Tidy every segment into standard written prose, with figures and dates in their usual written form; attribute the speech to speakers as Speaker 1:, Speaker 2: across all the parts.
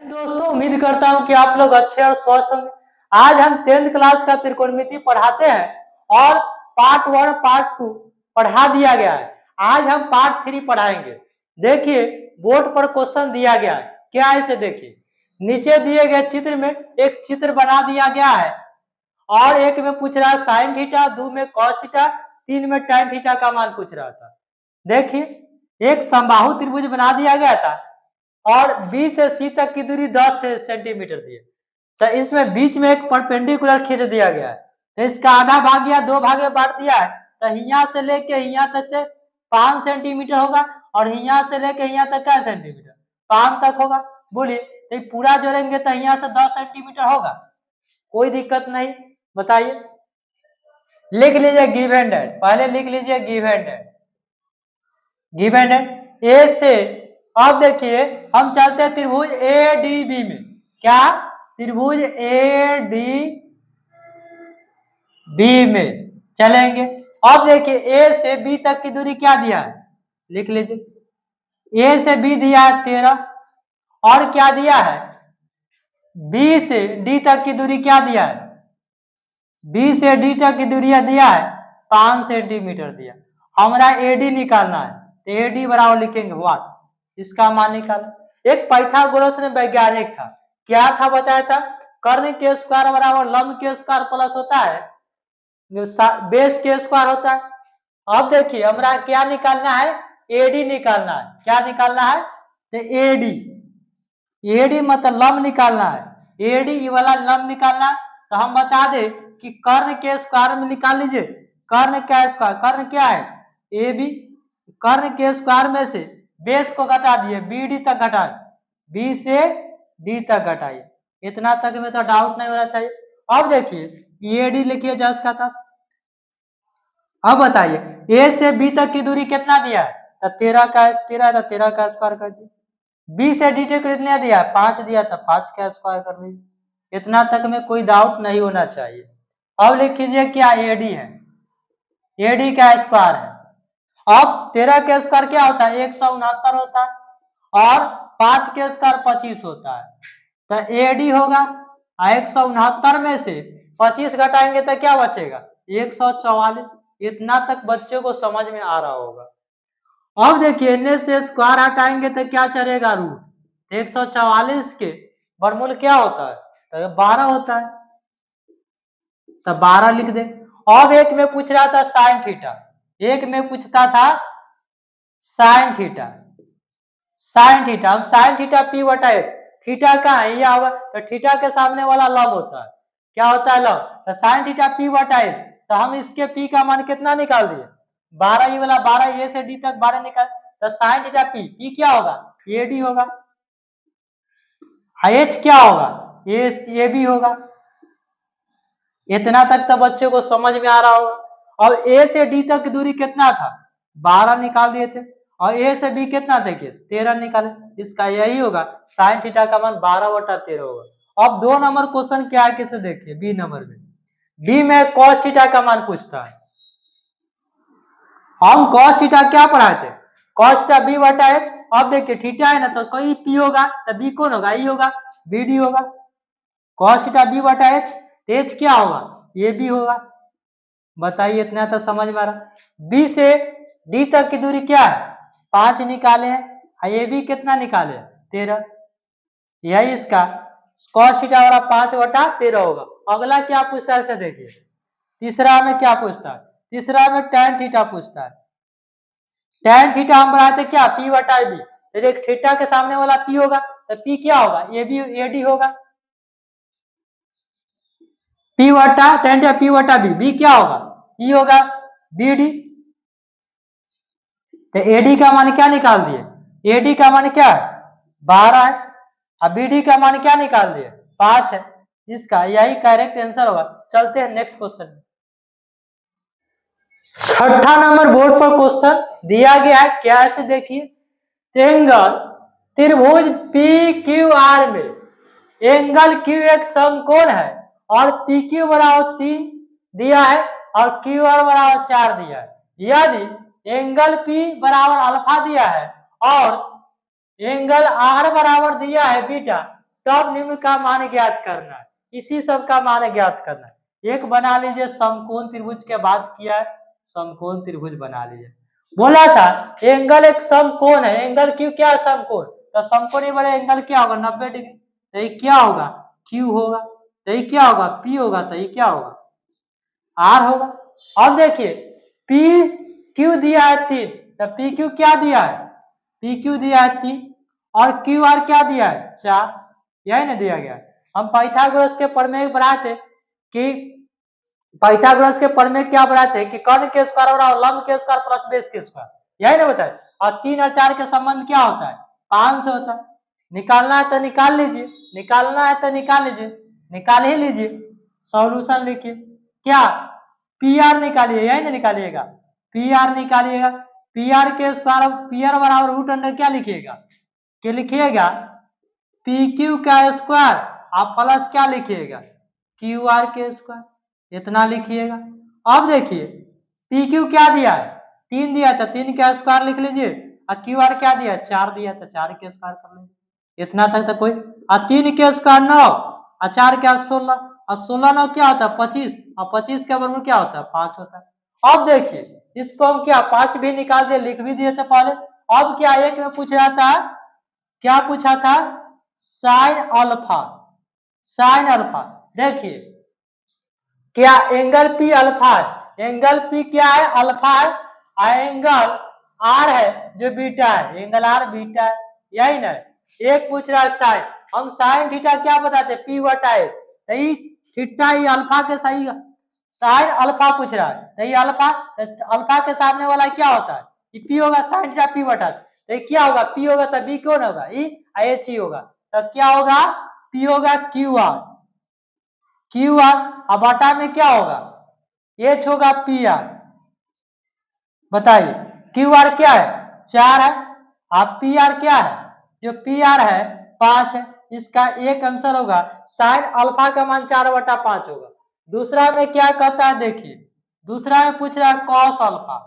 Speaker 1: दोस्तों, उम्मीद करता हूं कि आप लोग अच्छे और स्वस्थ होंगे। आज हम 10th क्लास का त्रिकोणमिति पढ़ाते हैं और पार्ट 1 पार्ट 2 पढ़ा दिया गया है। आज हम पार्ट 3 पढ़ाएंगे। देखिए, बोर्ड पर क्वेश्चन दिया गया है, क्या है इसे देखिए। नीचे दिए गए चित्र में एक चित्र बना दिया गया है और एक में पूछ रहा है साइन थीटा, 2 में कॉस थीटा, 3 में tan थीटा का मान पूछ रहा था। देखिए, एक समबाहु त्रिभुज बना दिया गया था और बी से सी तक की दूरी 10 सेंटीमीटर दी है। तो इसमें बीच में एक परपेंडिकुलर खींच दिया गया है। तो इसका आधा भाग या 2 भाग में बांट दिया है। तो यहाँ से लेके यहाँ तक से 5 सेंटीमीटर होगा और यहाँ से लेके यहाँ तक क्या सेंटीमीटर 5 तक होगा। बोलिए, तो पूरा जोड़ेंगे तो यहाँ से 10 सेंटीमीटर होगा। कोई दिक्कत नहीं, बताइए। लिख लीजिए गिवन डेट, पहले लिख लीजिए गिवन डेट। गिवन डेट ए से अब देखिए हम चलते हैं त्रिभुज एडीबी में। क्या? त्रिभुज एडीबी में चलेंगे। अब देखिए ए से बी तक की दूरी क्या दिया है, लिख लीजिए। ए से बी दिया है 13 और क्या दिया है, बी से डी तक की दूरी क्या दिया है, बी से डी तक की दूरी दिया है 5 सेंटीमीटर दिया। हमारा एडी निकालना है, तो एडी बराबर लिखेंगे व्हाट, इसका मान निकाला। एक पाइथागोरस ने वैज्ञानिक था, क्या था बताया था, कर्ण के स्क्वायर बराबर लंब के स्क्वायर प्लस होता है बेस के स्क्वायर होता है। अब देखिए हमारा क्या निकालना है, एडी निकालना है। क्या निकालना है, तो एडी, एडी मतलब लंब निकालना है। एडी वाला लंब निकालना है। तो हम बता दे कि कर्ण के स्क्वायर में निकाल लीजिए। कर्ण का स्क्वायर, कर्ण क्या है, ए बी। कर्ण के स्क्वायर में से बेस को घटा दिए, बी डी तक घटाए, बी से डी तक घटाइए। इतना तक में तो डाउट नहीं होना चाहिए। अब देखिए ए डी लिखिए जस का तस। अब बताइए ए से बी तक की दूरी कितना दिया है, तो 13 का 13 का स्क्वायर कर दीजिए। बी से डी तक कितने दिया है, 5 दिया, तो 5 का स्क्वायर कर लीजिए। इतना तक में कोई डाउट नहीं होना चाहिए। अब लिख लीजिए क्या एडी है, एडी का स्क्वायर है। अब 13 के स्क्वायर क्या होता है, 169 होता है और 5 के स्क्वायर 25 होता है। तो एडी होगा 169 में से 25 घटाएंगे तो क्या बचेगा, 144। इतना तक बच्चों को समझ में आ रहा होगा। अब देखिए इनमें से स्क्वायर हटाएंगे तो क्या चलेगा, रूट। 144 के वर्गमूल क्या होता है, तो 12 होता है, तो 12 लिख दे। अब एक में पूछ रहा था साइन थीटा, एक में पूछता था साइन थीटा। साइन थीटा, हम साइन थीटा पी बटा एच, थीटा का है यह होगा, तो थीटा के सामने वाला लंब होता है। क्या होता है, लंब। तो साइन थीटा पी बटा एच, तो हम इसके पी का मान कितना निकाल दिए, 12। ये वाला 12, ए से डी तक 12 निकाल, तो साइन थीटा पी क्या होगा, ए डी होगा। एच क्या होगा, ए बी होगा। इतना तक तो बच्चे को समझ में आ रहा होगा। अब ए से डी तक की दूरी कितना था, 12 निकाल दिए थे, और ए से बी कितना देखिए 13 निकाले। इसका यही होगा, साइन थीटा का मान 12/13 होगा। अब 2 नंबर क्वेश्चन क्या है, किसे देखिए, बी नंबर में। बी में कॉस थीटा का मान पूछता है। हम कॉस थीटा क्या पढ़ाए थे, कॉस थीटा बी बटा एच। अब देखिए थीटा है ना, तो कोई पी होगा, तो बी कौन होगा, ई होगा, बी डी होगा। कॉस थीटा बी बटा एच, एच क्या होगा, ये भी होगा। बताइए, इतना तो समझ में आ रहा। बी से डी तक की दूरी क्या है, 5 निकाले हैं, ये भी कितना निकाले, 13। यही इसका कॉस थीटा वाला 5/13 होगा। अगला क्या पूछता है इसे देखिए, तीसरा में क्या पूछता है, तीसरा में tan थीटा पूछता है। tan थीटा हम बढ़ाते क्या, पी बटा बी। थीटा के सामने वाला पी होगा, तो पी क्या होगा, ए बी ए डी होगा। पी बटा tan थीटा पी बटा बी, बी क्या होगा, ई होगा, बी डी। तो एडी का मान क्या निकाल दिए, एडी का मान क्या है, 12 है, और बीडी का मान क्या निकाल दिए, 5 है। इसका यही करेक्ट आंसर होगा। चलते हैं नेक्स्ट क्वेश्चन में। 6ठा नंबर बोर्ड पर क्वेश्चन दिया गया है, क्या ऐसे देखिए। एंगल त्रिभुज पी क्यू आर में एंगल क्यू एक समकोण है और पी क्यू बराबर 3 दिया है और क्यू आर बराबर 4 दिया है। यदि एंगल पी बराबर अल्फा दिया है और एंगल आर बराबर दिया है बीटा, तब निम्न का मान ज्ञात करना है, इसी सब का मान ज्ञात करना है। एक बना लीजिए समकोण त्रिभुज के बाद किया है, समकोण त्रिभुज बना लीजिए। बोला था एंगल एक समकोण है, एंगल क्यू क्या है समकोण, तो समकोण वाला एंगल क्या होगा 90 डिग्री, तो ये क्या होगा क्यू होगा, तो ये क्या होगा पी होगा, तो ये क्या होगा आर होगा। अब देखिए पी क्यू दिया है 3, तो पी क्यू क्या दिया है, पी क्यू दिया है 3 और क्यू आर क्या दिया है 4, यही ना दिया गया। हम पाइथागोरस के प्रमेय बनाए थे कि पाइथागोरस के प्रमेय क्या बनाते हैं कि कर्ण के स्क्वायर और लंब के स्क्वायर प्लस बेस के स्क्वायर, यही ना बताए। और 3 और 4 के संबंध क्या होता है 5 होता है। निकालना है तो निकाल लीजिए, निकालना है तो निकाल लीजिए, निकाल ही लीजिए। सॉल्यूशन लिखिए, क्या पी आर निकालिए, यही ना निकालिएगा, पी आर निकालिएगा। पी आर के स्क्वायर, पी आर बराबर रूट अंडर क्या लिखिएगा, क्या लिखिएगा पी क्यू का स्क्वायर, आप प्लस क्या लिखिएगा क्यू आर के स्क्वायर, इतना लिखिएगा। अब देखिए पी क्यू क्या दिया है 3 दिया था, 3 का स्क्वायर लिख लीजिए, और क्यू आर क्या दिया 4 दिया था, 4 के स्क्वायर कर लीजिए, इतना तक तो कोई। और 3 के स्क्वायर 9 और 4 के 16, और 16 9 क्या होता है 25, और 25 के बराबर क्या होता है 5 होता है। अब देखिए इसको हम क्या 5 भी निकाल दिए, लिख भी दिए थे पहले। अब क्या एक में पूछ रहा था, क्या पूछा था साइन अल्फा, साइन अल्फा। देखिए क्या एंगल पी अल्फा है, एंगल पी क्या है अल्फा है, और एंगल आर है जो बीटा है, एंगल आर बीटा है, यही ना। एक पूछ रहा है साइन, हम साइन थीटा क्या बताते पी बटा है, सही थीटा ही अल्फा के सही, साइन अल्फा पूछ रहा है, सही अल्फा, अल्फा के सामने वाला क्या होता है पी होगा, साइन थीटा पी बटा, तो क्या होगा पी होगा तो बी कौन होगा ई एच ही होगा, तो क्या होगा पी होगा क्यू आर, क्यू आर, अब बटा में क्या होगा एच होगा पी आर। बताइए क्यू आर क्या है 4 है, अब पी आर क्या है, जो पी आर है 5 है, इसका एक आंसर होगा साइन अल्फा का मान 4/5 होगा। दूसरा में क्या कहता है देखिए, दूसरा में पूछ रहा है cos alpha,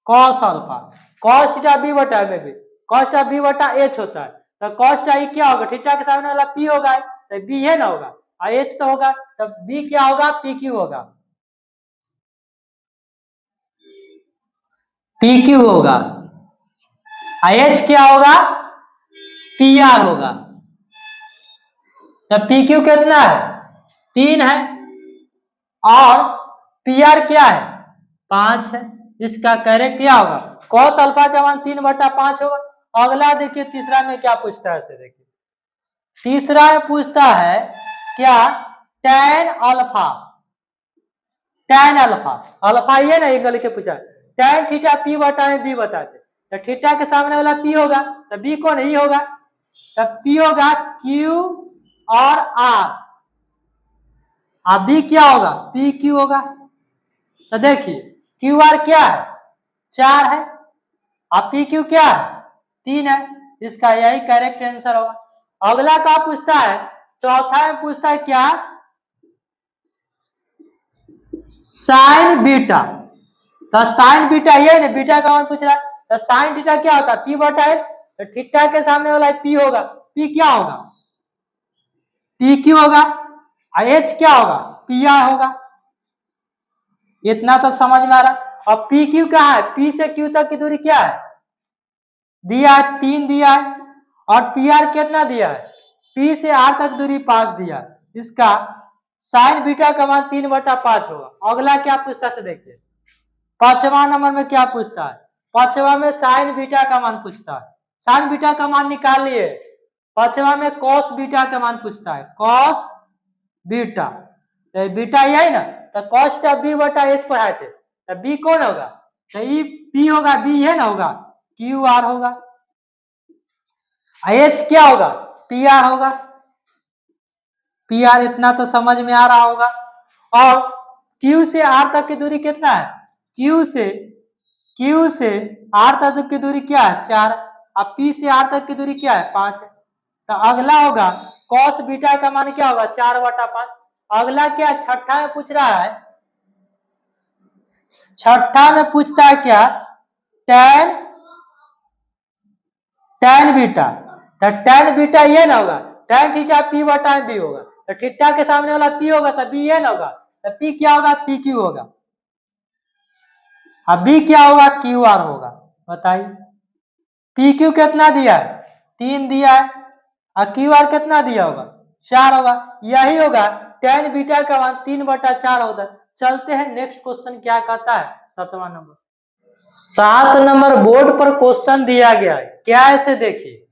Speaker 1: cos alpha, cos theta B बटा में भी कॉस थीटा बी बटा एच होता है, तो कॉस थीटा ई क्या होगा थीटा के सामने वाला पी होगा, तो बी है ना होगा, और एच तो होगा, तो बी क्या होगा पी क्यू होगा, पी क्यू होगा, एच क्या होगा पी आर होगा। तो पी क्यू कितना है 3 है, और पी आर क्या है 5 है, इसका करेक्ट क्या होगा कॉस अल्फा का मान 3/5 होगा। अगला देखिए तीसरा में क्या पूछता है, से देखिए तीसरा में पूछता है क्या tan alpha, tan alpha, alpha ये ना एंगल के पूछा, tan थीटा p बटा में b बताते, तो थीटा के सामने वाला p होगा, तो b कौन ही होगा, तब p होगा q और r, अब b क्या होगा p q होगा। तो देखिए क्यू आर क्या है 4 है, और पी क्यू क्या है 3 है, इसका यही करेक्ट आंसर होगा। अगला क्या पूछता है, चौथा में पूछता है क्या साइन बीटा, तो साइन बीटा ये ना बीटा का मान पूछ रहा है, तो साइन बीटा क्या होता है पी बटा एच, तो थीटा के सामने वाला पी होगा, पी क्या होगा पी क्यू होगा, और एच क्या होगा पी आर होगा, इतना तो समझ में आ रहा। अब पी क्यू क्या है, पी से क्यू तक की दूरी क्या है दिया है 3 दिया है, और पी आर कितना दिया है पी से आर तक दूरी 5 दिया है, इसका साइन बीटा का मान 3/5 होगा। अगला क्या पूछता है देखिए, 5वां नंबर में क्या पूछता है, 5वां में साइन बीटा का मान पूछता है, साइन बीटा का मान निकाल लिए। 5वां में कॉस बीटा का मान पूछता है, कॉस बीटा, तो बीटा यही ना, तो कॉस बी बटा एच पढ़ाए थे, तो बी कौन होगा, तो ई पी होगा, बी है ना होगा क्यू आर होगा, एच क्या होगा पी आर होगा, पी आर इतना तो समझ में आ रहा होगा। और क्यू से आर तक की दूरी कितना है, क्यू से आर तक की दूरी क्या है 4, अब पी से आर तक की दूरी क्या है 5 है, तो अगला होगा कॉस बीटा का मान क्या होगा 4/5। अगला क्या छठा में पूछ रहा है, छठा में पूछता है क्या tan बीटा, तो tan बीटा ये ना होगा, tan थीटा p बटा b होगा, तो थीटा के सामने वाला p होगा तो b n होगा, तो p क्या होगा, p q होगा। अब b क्या होगा, q r होगा। बताइए p q कितना दिया है, 3 दिया है, और q r कितना दिया होगा, 4 होगा। यही होगा tan बीटा का मान 3/4 होता है। चलते हैं नेक्स्ट क्वेश्चन क्या कहता है, 7वां नंबर। 7 नंबर बोर्ड पर क्वेश्चन दिया गया है, क्या ऐसे देखिए,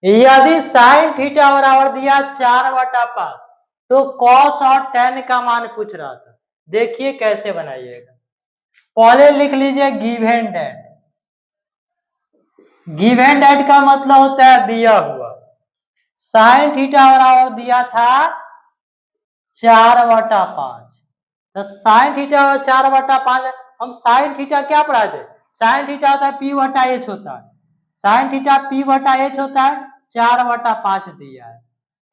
Speaker 1: यदि साइन थीटा बराबर दिया 4/5 तो कॉस और tan का मान पूछ रहा था। देखिए कैसे बनाइएगा, पहले लिख लीजिए गिवन डेट। गिवन डेट का मतलब होता है दिया हुआ। साइन थीटा बराबर दिया था 4/5, तो साइन थीटा 4/5। हम साइन थीटा क्या पढ़ाए थे, साइन थीटा होता है p/h होता है, साइन थीटा p/h होता है, 4/5 दिया है।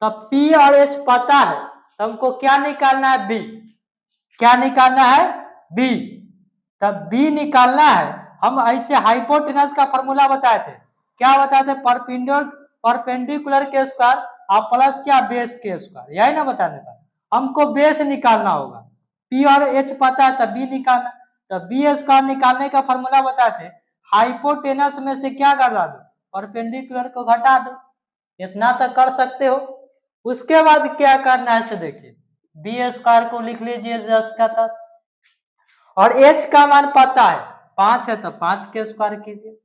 Speaker 1: तो p और h पता है, तो हमको क्या निकालना है, b। क्या निकालना है, b। तब b निकालना है। हम ऐसे हाइपोटेनस का फॉर्मूला बताए थे, क्या बताए थे, परपेंडिकुलर के स्क्वायर और प्लस क्या, बेस के स्क्वायर, यही ना बताने था। हमको बेस निकालना होगा, p और h पता है, तब b निकालना। तो b स्क्वायर निकालने का फॉर्मूला बताते, हाइपोटेनस में से क्या घटा दो, परपेंडिकुलर को घटा दो। इतना तक कर सकते हो। उसके बाद क्या करना है, देखिए b स्क्वायर को लिख लीजिए 10 का 10, और h का मान पता है 5 है, तो 5 के स्क्वायर कीजिए,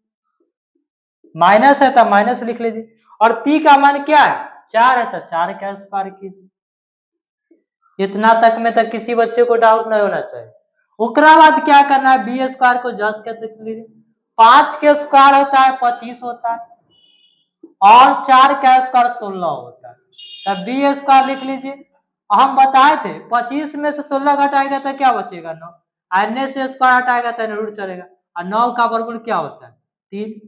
Speaker 1: माइनस है तो माइनस लिख लीजिए, और p का मान क्या है, 4 है, तो 4 का स्क्वायर कीजिए। इतना तक में तो किसी बच्चे को डाउट नहीं होना चाहिए। उसके बाद क्या करना है, बी स्क्वायर को 10 के लिख लीजिए, 5 के स्क्वायर होता है 25 होता है, और 4 का स्क्वायर 16 होता है, तब बी स्क्वायर लिख लीजिए। हम बताए थे 25 में से 16 घटाएगा तो क्या बचेगा, 9। अन्य से स्क्वायर हटाएगा तो रूट चलेगा, और 9 का वर्गमूल क्या होता है, 3।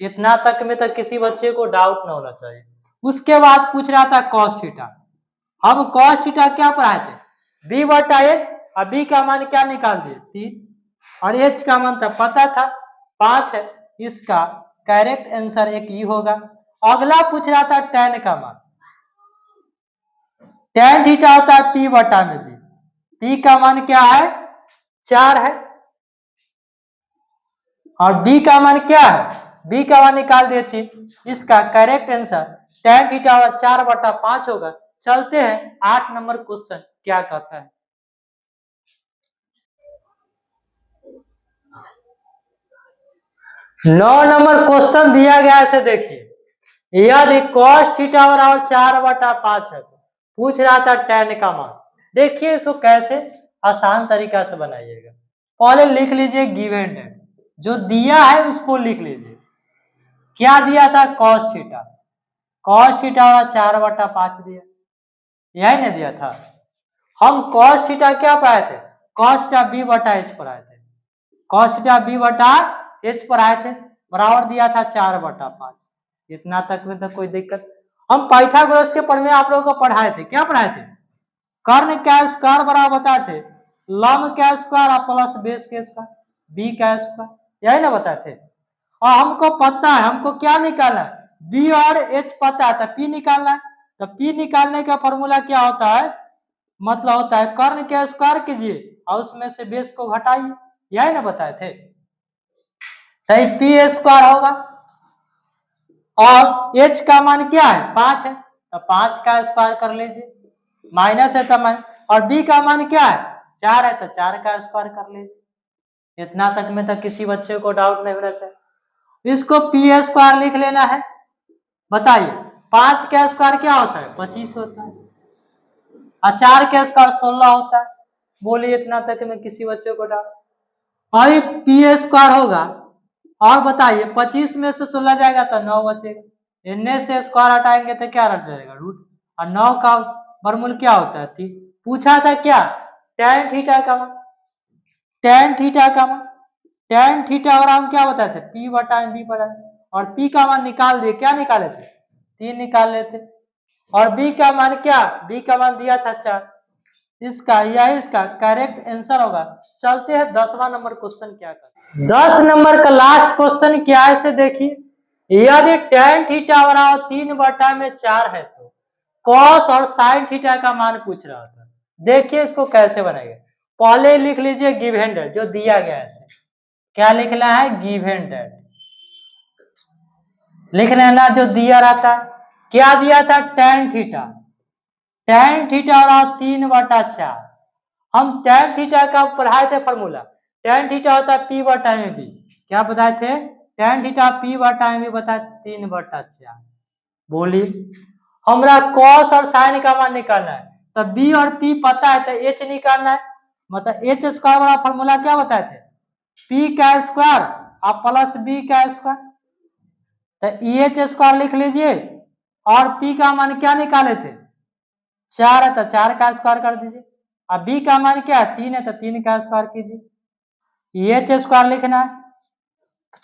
Speaker 1: इतना तक में तो किसी बच्चे को डाउट न होना चाहिए। उसके बाद पूछ रहा था कॉस थीटा। हम कॉस थीटा क्या पढ़ाए थे, b/h, और b का मान क्या निकाल दिए, 3, और h का मान तो पता था 5 है। इसका करेक्ट आंसर एक ही होगा। अगला पूछ रहा था tan का मान। tan थीटा होता है p/b, p का मान क्या है, 4 है, और b का मान क्या है, b का मान निकाल देती। इसका करेक्ट आंसर tan थीटा 4/5 होगा। चलते हैं 8 नंबर क्वेश्चन क्या कहता है। 9 नंबर क्वेश्चन दिया गया है, देखिए, यदि cos थीटा बराबर 4/5 है तो पूछ रहा था tan का मान। देखिए इसको कैसे आसान तरीका से बनाइएगा। पहले लिख लीजिए गिवन डेट, जो दिया है उसको लिख लीजिए। क्या दिया था, cos थीटा, cos थीटा 4/5 दिया, यही ना दिया था। हम cos थीटा क्या पढ़ाए थे, cos थीटा b/h पढ़ाए थे, cos थीटा b/h पढ़ाए थे, बराबर दिया था 4/5। इतना तक में तो कोई दिक्कत। हम पाइथागोरस के प्रमेय आप लोगों को पढ़ाए थे, क्या पढ़ाए थे, कर्ण का स्क्वायर बराबर बताए थे लंब का स्क्वायर और प्लस बेस के स्क्वायर, बी का स्क्वायर, यही ना बताए थे। और हमको पता है, हमको क्या निकालना है, बी और एच पता है, तो पी निकालना है। तो पी निकालने का फॉर्मूला क्या होता है, मतलब होता है कर्ण के स्क्वायर कीजिए और उसमें से बेस को घटाइए, यही ना बताए थे। तो पी स्क्वायर होगा, और h का मान क्या है, 5 है, तो 5 का स्क्वायर कर लीजिए, माइनस है तो माइनस, और b का मान क्या है, 4 है, तो 4 का स्क्वायर कर लीजिए। इतना तक में तो किसी बच्चे को डाउट नहीं होना चाहिए। इसको पी स्क्वायर लिख लेना है। बताइए 5 का स्क्वायर क्या होता है, 25 होता है, और 4 का स्क्वायर 16 होता है। बोलिए इतना तक में किसी बच्चे को डाउट, और पी स्क्वायर होगा। और बताइए 25 में से 16 जाएगा तो 9 बचेगा, इनमें से स्क्वायर हटाएंगे तो क्या रह जाएगा, रूट, और 9 का वर्गमूल क्या होता है, 3। पूछा था क्या, tan थीटा का मान, tan थीटा का मान, tan थीटा और हम क्या बताते, p/b पर, और p का मान निकाल दिए, क्या निकाले थे, 3 निकाल लेते, और b का मान क्या, b का मान दिया था 4। इसका यही इसका करेक्ट आंसर होगा। चलते हैं 10वां नंबर क्वेश्चन क्या कर, 10 नंबर का लास्ट क्वेश्चन क्या है, देखिए, यदि tan थीटा बराबर 3/4 है तो कॉस और साइन थीटा का मान पूछ रहा था। देखिए इसको कैसे बनाएगा। पहले लिख लीजिए गिवन डेट जो दिया गया है, क्या लिखना है, गिवन डेट लिख लेना जो दिया रहता है। क्या दिया था, tan थीटा, tan थीटा और 3/4। हम tan थीटा का पढ़ाए थे फॉर्मूला, tan थीटा होता है P/MB। क्या बताए थे, tan थीटा P/MB बताए 3/4। बोलिए हमरा cos और sin का मान निकालना है, तो B और P पता है तो H निकालना है। मतलब H स्क्वायर वाला फॉर्मूला क्या बताए थे, P का स्क्वायर और प्लस B का स्क्वायर। तो EH स्क्वायर लिख लीजिए और P का मान क्या निकाले थे, 4 है तो 4 का स्क्वायर कर दीजिए। अब B का मान क्या है, 3 है तो 3 का स्क्वायर कीजिए। EH स्क्वायर लिखना है,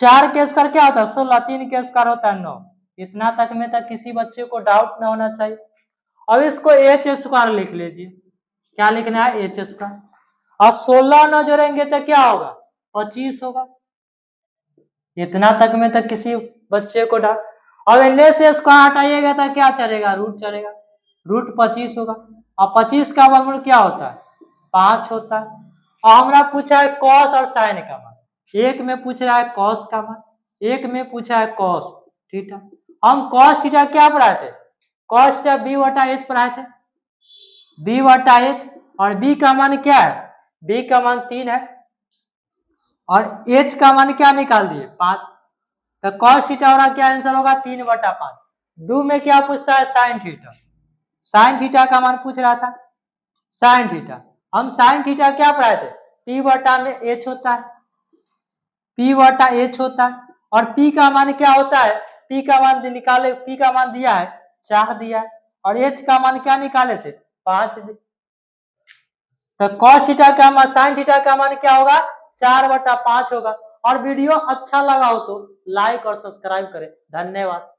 Speaker 1: 4 के स्क्वायर क्या होता है 16, 3 के स्क्वायर होता है 9। इतना तक में तक किसी बच्चे को डाउट ना होना चाहिए। अब इसको H स्क्वायर लिख लीजिए, क्या लिखना है, H स्क्वायर। और 16 न जोड़ेंगे तो क्या होगा, 25 होगा। इतना तक में तक किसी बच्चे को डाउट। अब इनमें से स्क्वायर हटाइएगा तो क्या चलेगा, रूट चलेगा, रूट 25 होगा। और 25 का वर्गमूल क्या होता है, 5 होता है। और हमरा पूछा है कॉस और साइन का मान, एक में पूछ रहा है कॉस का मान, एक में पूछा है कॉस थीटा। हम कॉस थीटा क्या पढ़ाए थे, कॉस थीटा B/H पढ़ाए थे, B/H। और B का मान क्या है, B का मान 3 है और H का मान क्या निकाल दिए, 5। तो कॉस थीटा वाला क्या आंसर होगा, 3/5। दो में क्या पूछता है, साइन थीटा, साइन थीटा का मान पूछ रहा था, साइन थीटा। हम साइन थीटा क्या पढ़ाए थे, P/H होता है, P/H होता है। और P का मान क्या होता है, P का मान निकाले, P का मान दिया है 4 दिया है और H का मान क्या निकाले थे, 5। तो कॉस थीटा का मान, साइन थीटा का मान क्या होगा, 4/5 होगा। और वीडियो अच्छा लगा हो तो लाइक और सब्सक्राइब करें। धन्यवाद।